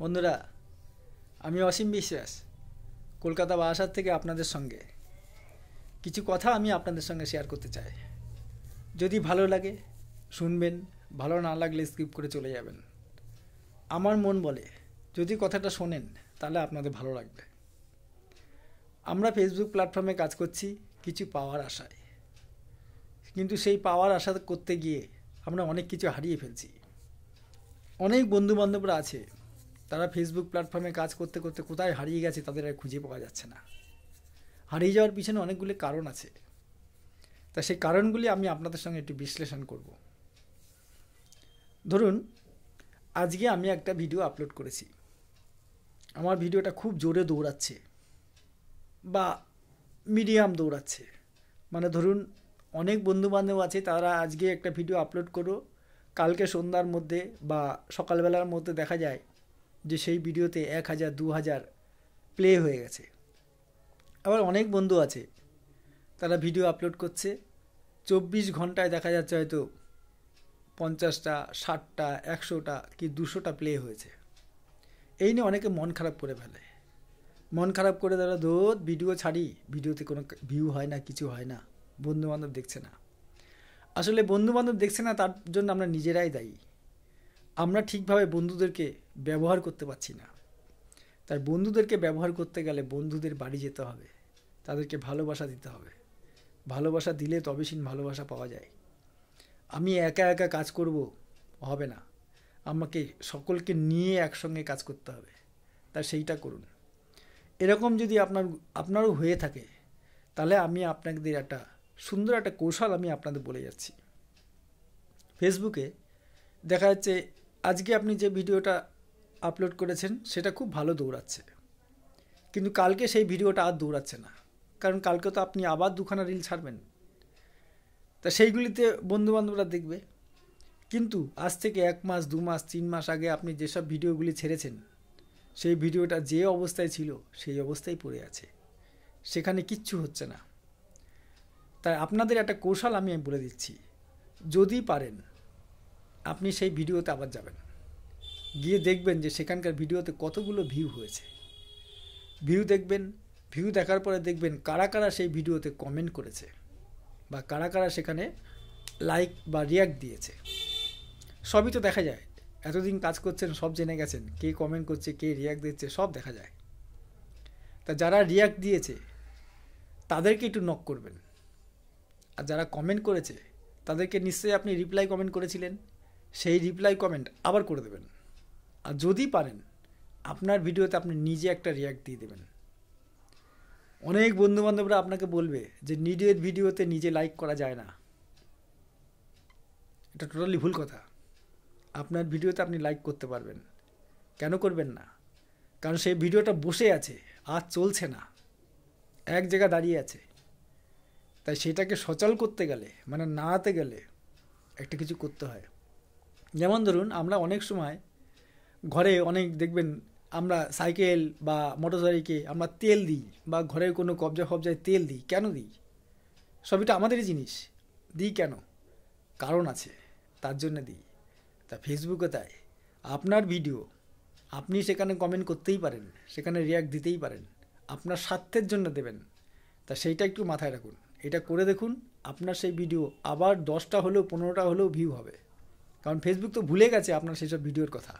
বন্ধুরা, আমি অসীম বিশ্বাস কলকাতা বারাসাত থেকে আপনাদের সঙ্গে কিছু কথা আমি আপনাদের সঙ্গে শেয়ার করতে চাই। যদি ভালো লাগে শুনবেন, ভালো না লাগলে স্কিপ করে চলে যাবেন। আমার মন বলে যদি কথাটা শোনেন তাহলে আপনাদের ভালো লাগবে। আমরা ফেসবুক প্ল্যাটফর্মে কাজ করছি কিছু পাওয়ার আশায়, কিন্তু সেই পাওয়ার আশা করতে গিয়ে আমরা অনেক কিছু হারিয়ে ফেলছি। অনেক বন্ধুবান্ধবরা আছে, তারা ফেসবুক প্ল্যাটফর্মে কাজ করতে করতে কোথায় হারিয়ে গেছে তাদের আর খুঁজে পাওয়া যাচ্ছে না। হারিয়ে যাওয়ার পিছনে অনেকগুলি কারণ আছে, তা সেই কারণগুলি আমি আপনাদের সঙ্গে একটু বিশ্লেষণ করব। ধরুন, আজকে আমি একটা ভিডিও আপলোড করেছি, আমার ভিডিওটা খুব জোরে দৌড়াচ্ছে বা মিডিয়াম দৌড়াচ্ছে, মানে ধরুন অনেক বন্ধুবান্ধব আছে, তারা আজকে একটা ভিডিও আপলোড করো, কালকে সন্ধ্যার মধ্যে বা সকালবেলার মধ্যে দেখা যায় যে সেই ভিডিওতে 1000 2000 প্লে হয়ে গেছে। আবার অনেক বন্ধু আছে, তারা ভিডিও আপলোড করছে, 24 ঘন্টায় দেখা যাচ্ছে হয়তো 50টা 60টা 100টা কি 200টা প্লে হয়েছে। এই নিয়ে অনেকে মন খারাপ করে ফেলে, মন খারাপ করে তারা রোজ ভিডিও ছাড়ি, ভিডিওতে কোনো ভিউ হয় না, কিছু হয় না, বন্ধুবান্ধব দেখছে না। আসলে বন্ধুবান্ধব দেখছে না, তার জন্য আমরা নিজেরাই দায়ী। আমরা ঠিকভাবে বন্ধুদেরকে ব্যবহার করতে পারছি না। তাই বন্ধুদেরকে ব্যবহার করতে গেলে বন্ধুদের বাড়ি যেতে হবে, তাদেরকে ভালোবাসা দিতে হবে। ভালোবাসা দিলে তবে ভালোবাসা পাওয়া যায়। আমি একা একা কাজ করব হবে না, আমাকে সকলকে নিয়ে একসঙ্গে কাজ করতে হবে। তা সেইটা করুন। এরকম যদি আপনারও হয়ে থাকে তাহলে আমি আপনাদের একটা সুন্দর একটা কৌশল আমি আপনাদের বলে যাচ্ছি। ফেসবুকে দেখা যাচ্ছে আজকে আপনি যে ভিডিওটা আপলোড করেছেন সেটা খুব ভালো দৌড়াচ্ছে, কিন্তু কালকে সেই ভিডিওটা আর দৌড়াচ্ছে না, কারণ কালকে তো আপনি আবার 2খানা রিল ছাড়বেন। তা সেইগুলিতে বন্ধুবান্ধবরা দেখবে, কিন্তু আজ থেকে 1 মাস 2 মাস 3 মাস আগে আপনি যেসব ভিডিওগুলি ছেড়েছেন সেই ভিডিওটা যে অবস্থায় ছিল সেই অবস্থায় পড়ে আছে, সেখানে কিচ্ছু হচ্ছে না। তাই আপনাদের একটা কৌশল আমি বলে দিচ্ছি। যদি পারেন আপনি সেই ভিডিওতে আবার যাবেন, গিয়ে দেখবেন যে সেখানকার ভিডিওতে কতগুলো ভিউ হয়েছে। ভিউ দেখবেন, ভিউ দেখার পরে দেখবেন কারা কারা সেই ভিডিওতে কমেন্ট করেছে বা কারা কারা সেখানে লাইক বা রিয়াক্ট দিয়েছে। সবই তো দেখা যায়, এতদিন কাজ করছেন সব জেনে গেছেন, কে কমেন্ট করছে কে রিয়াক্ট দিচ্ছে সব দেখা যায়। তা যারা রিয়াক্ট দিয়েছে তাদেরকে একটু নক করবেন, আর যারা কমেন্ট করেছে তাদেরকে নিশ্চয়ই আপনি রিপ্লাই কমেন্ট করেছিলেন, সেই রিপ্লাই কমেন্ট আবার করে দেবেন। আর যদি পারেন আপনার ভিডিওতে আপনি নিজে একটা রিয়াক্ট দিয়ে দেবেন। অনেক বন্ধুবান্ধবরা আপনাকে বলবে যে নিজের ভিডিওতে নিজে লাইক করা যায় না, এটা টোটালি ভুল কথা। আপনার ভিডিওতে আপনি লাইক করতে পারবেন। কেন করবেন না? কারণ সেই ভিডিওটা বসে আছে, আর চলছে না, এক জায়গায় দাঁড়িয়ে আছে। তাই সেটাকে সচল করতে গেলে, মানে নাড়াতে গেলে একটা কিছু করতে হয়। যেমন ধরুন, আমরা অনেক সময় ঘরে অনেক দেখবেন আমরা সাইকেল বা মোটরসাইকেলে আমরা তেল দিই, বা ঘরের কোনো কবজা ফবজায় তেল দিই। কেন দিই? সবই তো আমাদেরই জিনিস, দিই কেন? কারণ আছে, তার জন্য দিই। তা ফেসবুকে তাই আপনার ভিডিও আপনি সেখানে কমেন্ট করতেই পারেন, সেখানে রিয়াক্ট দিতেই পারেন, আপনার স্বার্থের জন্য দেবেন। তা সেইটা একটু মাথায় রাখুন, এটা করে দেখুন, আপনার সেই ভিডিও আবার 10টা হলেও 15টা হলেও ভিউ হবে। কারণ ফেসবুক তো ভুলে গেছে আপনার সেই সব ভিডিওর কথা।